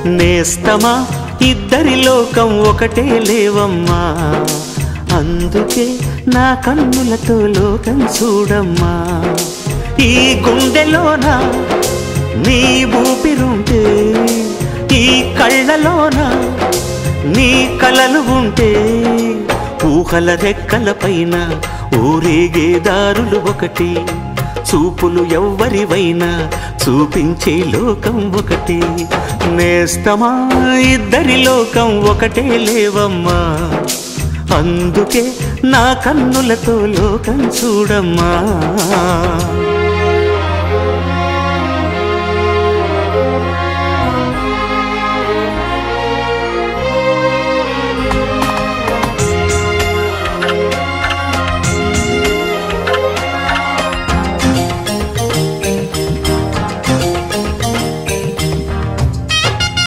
నేస్తమా ఇద్దరి లోకం ఒకటే లేవమ్మా, అందుకే నా కన్నులతో లోకం చూడమ్మా. ఈ గుండెలోన నీ ఊపిరుంటే, ఈ కళ్ళలోన నీ కలలు ఉంటే, ఊహల రెక్కల పైన ఊరేగే దారులు ఒకటి, చూపులు ఎవ్వరివైనా చూపించే లోకం ఒకటి. నేస్తమా ఇద్దరి లోకం ఒకటే లేవమ్మా, అందుకే నా కన్నులతో లోకం చూడమ్మా.